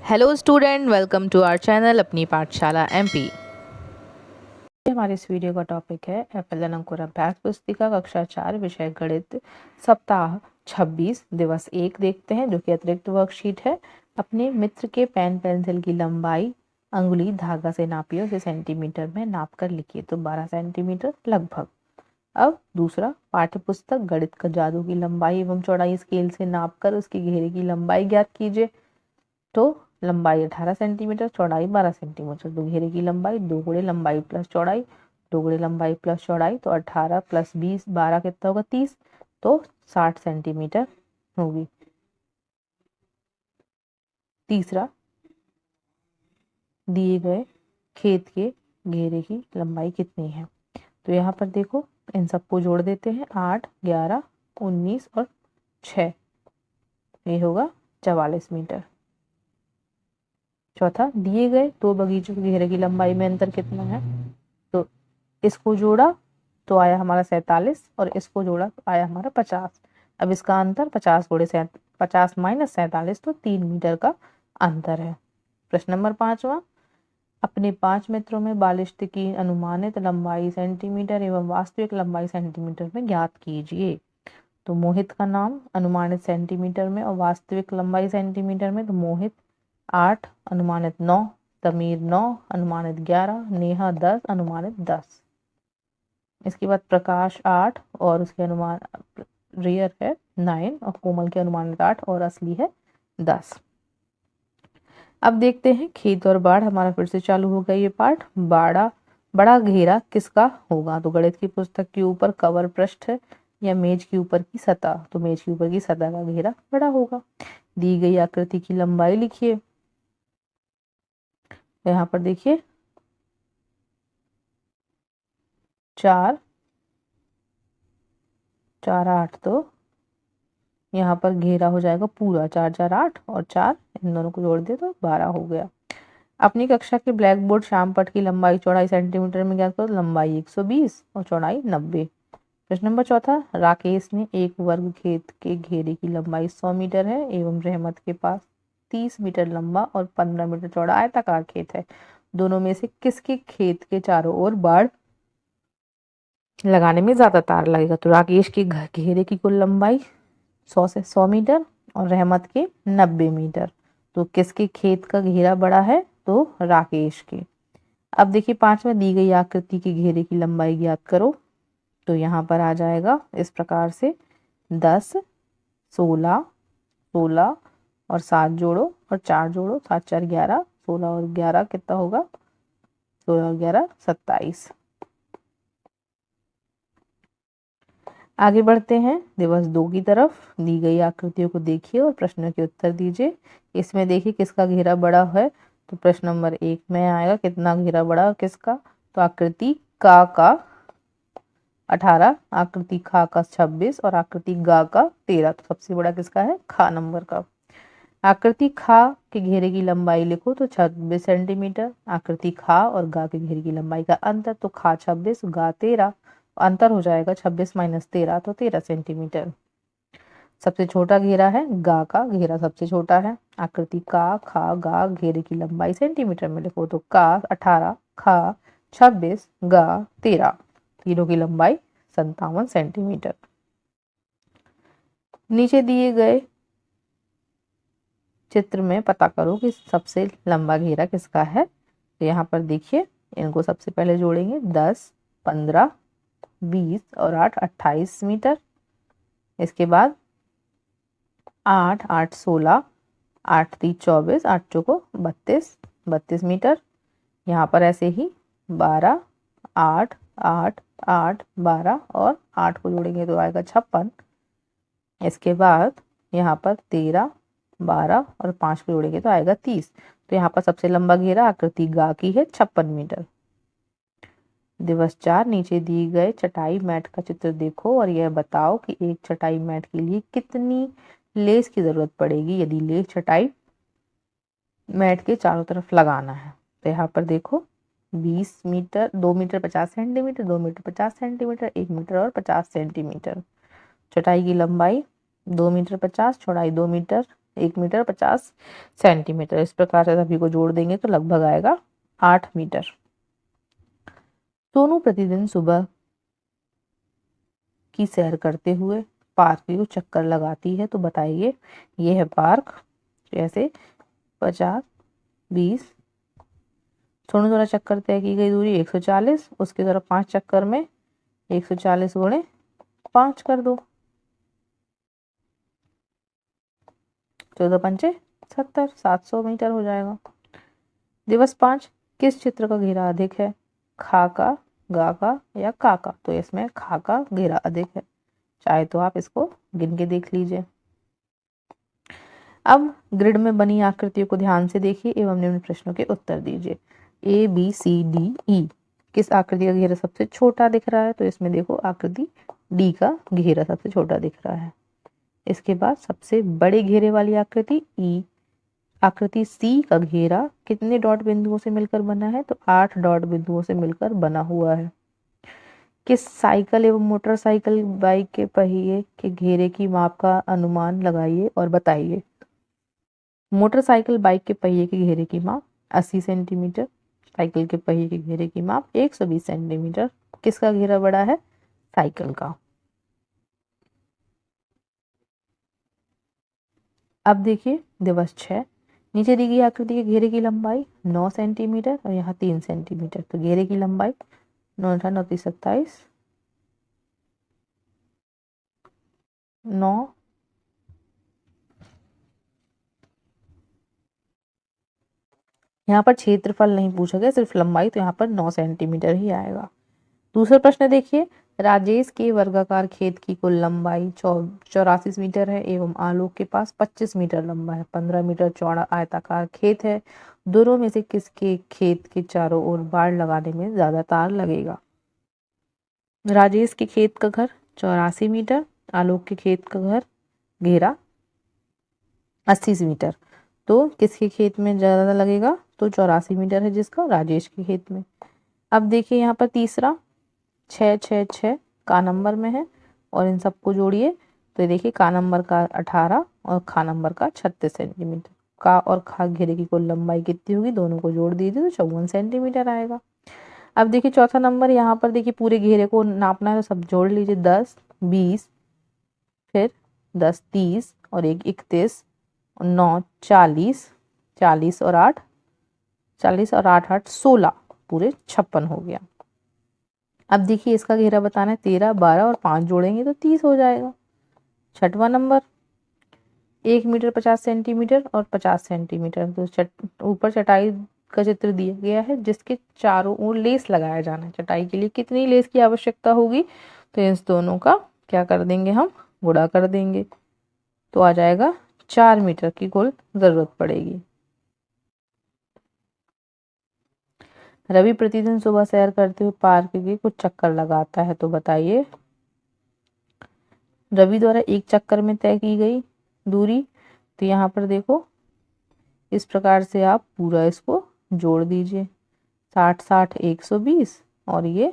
Hello student, welcome to our channel Apni Pathshala MP. हमारे इस video का टॉपिक है एफएल अंकुर अभ्यास पुस्तिका कक्षा 4 विषय गणित सप्ताह 26 दिवस 1 देखते हैं, जो कि अतिरिक्त वर्कशीट है। अपने मित्र के पेन पेंसिल की लंबाई अंगुली धागा से नापिए, उसे सेंटीमीटर में नाप कर लिखिए। तो 12 सेंटीमीटर लगभग। अब दूसरा, पाठ्य पुस्तक गणित का जादू की लंबाई एवं चौड़ाई स्केल से नापकर उसके घेरे की लंबाई ज्ञात कीजिए। तो लंबाई 18 सेंटीमीटर, चौड़ाई 12 सेंटीमीटर। तो घेरे की लंबाई 2 गुणे लंबाई प्लस चौड़ाई, 2 गुणे लंबाई प्लस चौड़ाई। तो 18 प्लस 20 12 कितना होगा 30, तो 60 सेंटीमीटर होगी। तीसरा, दिए गए खेत के घेरे की लंबाई कितनी है। तो यहाँ पर देखो, इन सबको जोड़ देते हैं। 8 11 19 और 6, ये होगा 44 मीटर। चौथा, दिए गए दो बगीचों के घेरे की लंबाई में अंतर कितना है। तो इसको जोड़ा तो आया हमारा 47 और इसको जोड़ा तो आया हमारा 50। अब इसका अंतर 50 गुणे 50 माइनस 47, तो 3 मीटर का अंतर है। प्रश्न नंबर 5वां, अपने 5 मित्रों में बालिश्त की अनुमानित लंबाई सेंटीमीटर एवं वास्तविक लंबाई सेंटीमीटर में ज्ञात कीजिए। तो मोहित का नाम अनुमानित सेंटीमीटर में और वास्तविक लंबाई सेंटीमीटर में। तो मोहित 8, अनुमानित 9, तमीर 9, अनुमानित 11, नेहा 10, अनुमानित 10। इसके बाद प्रकाश 8 और उसके अनुमान रियर है 9, और कोमल के अनुमानित 8 और असली है 10। अब देखते हैं खेत और बाढ़। हमारा फिर से चालू हो गया ये पाठ। बड़ा घेरा किसका होगा। तो गणित की पुस्तक के ऊपर कवर पृष्ठ है या मेज के ऊपर की सतह। तो मेज के ऊपर की सतह का घेरा बड़ा होगा। दी गई आकृति की लंबाई लिखिए। यहाँ पर देखिए 4 4 8, तो यहाँ पर घेरा हो जाएगा पूरा 4 4 8 और 4 इन दोनों को जोड़ दे तो 12 हो गया। अपनी कक्षा के ब्लैक बोर्ड श्याम पट की लंबाई चौड़ाई सेंटीमीटर में ज्ञात करो। लंबाई 120 और चौड़ाई 90। प्रश्न नंबर 4, राकेश ने एक वर्ग खेत के घेरे की लंबाई 100 मीटर है एवं रहमत के पास 30 मीटर लंबा और 15 मीटर चौड़ा आयताकार खेत है। दोनों में से किसके खेत के चारों ओर बाड़ लगाने में ज्यादा तार लगेगा। तो राकेश के घेरे की कुल लंबाई 100 मीटर और रहमत के 90 मीटर। तो किसके खेत का घेरा बड़ा है। तो राकेश के। अब देखिए 5 में दी गई आकृति के घेरे की लंबाई ज्ञात करो। तो यहाँ पर आ जाएगा इस प्रकार से 10 16 16 और 7 जोड़ो और 4 जोड़ो, 7 4 11, 16 और 11 कितना होगा 16 और 11 27। आगे बढ़ते हैं दिवस 2 की तरफ। दी गई आकृतियों को देखिए और प्रश्नों के उत्तर दीजिए। इसमें देखिए किसका घेरा बड़ा है। तो प्रश्न नंबर 1 में आएगा कितना घेरा बड़ा किसका। तो आकृति का 18, आकृति खा का 26 और आकृति गा का 13। तो सबसे बड़ा किसका है, खा नंबर का। आकृति खा के घेरे की लंबाई लिखो तो 26 सेंटीमीटर। आकृति खा और गा के घेरे की लंबाई का अंतर, तो खा 26 गा 13, अंतर हो जाएगा 26 माइनस 13, तो 13 सेंटीमीटर। सबसे छोटा घेरा है गा का, घेरा सबसे छोटा है। आकृति का खा गा घेरे की लंबाई सेंटीमीटर में लिखो तो का 18, खा 26, गा 13, तीनों की लंबाई 57 सेंटीमीटर। नीचे दिए गए चित्र में पता करो कि सबसे लंबा घेरा किसका है। तो यहाँ पर देखिए इनको सबसे पहले जोड़ेंगे 10 15 20 और 8 28 मीटर। इसके बाद 8 8 16, 8 3 24, 8 चौको 32 मीटर। यहाँ पर ऐसे ही 12 8 8 8 12 और 8 को जोड़ेंगे तो आएगा 56। इसके बाद यहाँ पर 13 12 और 5 को जोड़ेंगे तो आएगा 30। तो यहाँ पर सबसे लंबा घेरा आकृति गा की है 56 मीटर। दिवस 4, नीचे दी गए चटाई मैट का चित्र देखो और यह बताओ कि एक चटाई मैट के लिए कितनी लेस की जरूरत पड़ेगी यदि लेस चटाई मैट के चारों तरफ लगाना है। तो यहाँ पर देखो 20 metre, 2 metre 50 centimetre, 2 metre 50 centimetre, 1 metre और 50 सेंटीमीटर। चटाई की लंबाई 2 मीटर 50, चौड़ाई 2 मीटर 1 मीटर 50 सेंटीमीटर। इस प्रकार से सभी को जोड़ देंगे तो लगभग आएगा 8 मीटर। सोनू प्रतिदिन सुबह की सैर करते हुए पार्क को चक्कर लगाती है, तो बताइए। ये है पार्क, जैसे 50 20, सोनू द्वारा चक्कर तय की गई दूरी 140, उसके द्वारा 5 चक्कर में 140 गुणे 5 कर दो, 14 पंचे 70, 700 मीटर हो जाएगा। दिवस 5, किस चित्र का घेरा अधिक है, खा का, गा का या का का? तो इसमें खा का घेरा अधिक है, चाहे तो आप इसको गिन के देख लीजिए। अब ग्रिड में बनी आकृतियों को ध्यान से देखिए एवं निम्न प्रश्नों के उत्तर दीजिए। A B C D E, किस आकृति का घेरा सबसे छोटा दिख रहा है? तो इसमें देखो आकृति डी का घेरा सबसे छोटा दिख रहा है। इसके बाद सबसे बड़े घेरे वाली आकृति ई, आकृति सी का घेरा कितने डॉट बिंदुओं से मिलकर बना है? तो 8 डॉट बिंदुओं से मिलकर बना हुआ है। किस साइकिल एवं मोटरसाइकिल बाइक के पहिए के घेरे की माप का अनुमान लगाइए और बताइए। मोटरसाइकिल बाइक के पहिए के घेरे की माप 80 सेंटीमीटर, साइकिल के पहिए के घेरे की माप 120 सेंटीमीटर। किसका घेरा बड़ा है? साइकिल का। अब देखिए दिवस 6, नीचे दी गई आकृति के घेरे की लंबाई 9 सेंटीमीटर और यहाँ 3 सेंटीमीटर, तो घेरे की लंबाई 9 9 27, 9 यहाँ पर क्षेत्रफल नहीं पूछा गया, सिर्फ लंबाई, तो यहाँ पर 9 सेंटीमीटर ही आएगा। दूसरा प्रश्न देखिए, राजेश के वर्गाकार खेत की कुल लंबाई 84 मीटर है एवं आलोक के पास 25 मीटर लंबा है। 15 मीटर चौड़ा आयताकार खेत है, दोनों में से किसके खेत के चारों ओर बाड़ लगाने में ज्यादा तार लगेगा? राजेश के खेत का घर 84 मीटर, आलोक के खेत का घर घेरा 80 मीटर, तो किसके खेत में ज्यादा लगेगा? तो 84 मीटर है जिसका, राजेश के खेत में। अब देखिए यहाँ पर तीसरा 6 6 6 का नंबर में है और इन सबको जोड़िए, तो देखिए का नंबर का 18 और खा नंबर का 36 सेंटीमीटर। का और खा घेरे की कुल लंबाई कितनी होगी? दोनों को जोड़ दीजिए तो 54 सेंटीमीटर आएगा। अब देखिए चौथा नंबर, यहाँ पर देखिए पूरे घेरे को नापना है तो सब जोड़ लीजिए। 10 20, फिर 10 30 और 1 31, 9 40, 40 और 8 8 16, पूरे 56 हो गया। अब देखिए इसका घेरा बताना है, 13 12 और 5 जोड़ेंगे तो 30 हो जाएगा। छठवां नंबर 1 मीटर 50 सेंटीमीटर और 50 सेंटीमीटर, तो ऊपर चटाई का चित्र दिया गया है जिसके चारों ओर लेस लगाया जाना है। चटाई के लिए कितनी लेस की आवश्यकता होगी? तो इस दोनों का क्या कर देंगे, हम गुणा कर देंगे, तो आ जाएगा 4 मीटर की कुल जरूरत पड़ेगी। रवि प्रतिदिन सुबह सैर करते हुए पार्क के कुछ चक्कर लगाता है, तो बताइए। रवि द्वारा एक चक्कर में तय की गई दूरी, तो यहाँ पर देखो इस प्रकार से आप पूरा इसको जोड़ दीजिए। 60 60 120 और ये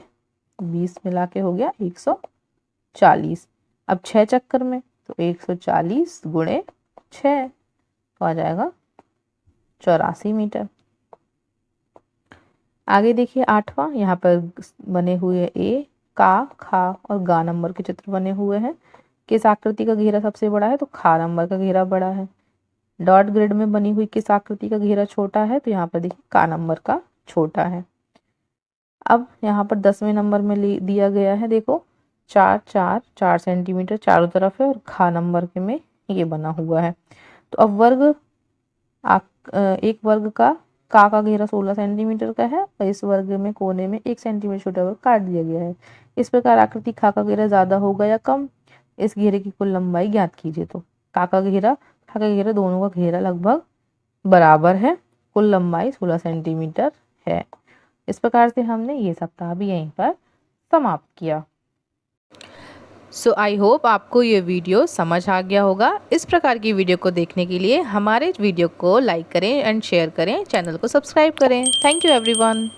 20 मिला के हो गया 140। अब 6 चक्कर में, तो 140 गुणे 6, तो आ जाएगा 84 मीटर। आगे देखिए 8वां, यहाँ पर बने हुए ए, का, खा और गा नंबर के चित्र बने हुए हैं। किस आकृति का घेरा सबसे बड़ा है? तो खा नंबर का घेरा बड़ा है। डॉट ग्रिड में बनी हुई किस आकृति का घेरा छोटा है? तो यहाँ पर देखिए का नंबर का छोटा है। अब यहाँ पर 10वें नंबर में दिया गया है, देखो 4 4 4 सेंटीमीटर चारों तरफ है और खा नंबर के में ये बना हुआ है। तो अब एक वर्ग का घेरा 16 सेंटीमीटर का है और इस वर्ग में कोने में 1 सेंटीमीटर छोटा वर्ग काट दिया गया है। इस प्रकार आकृति खा का घेरा ज्यादा होगा या कम? इस घेरे की कुल लंबाई ज्ञात कीजिए। तो खा का घेरा दोनों का घेरा लगभग बराबर है, कुल लंबाई 16 सेंटीमीटर है। इस प्रकार से हमने ये सप्ताह भी यहीं पर समाप्त किया। सो आई होप आपको ये वीडियो समझ आ गया होगा। इस प्रकार की वीडियो को देखने के लिए हमारे वीडियो को लाइक करें एंड शेयर करें, चैनल को सब्सक्राइब करें। Thank you everyone.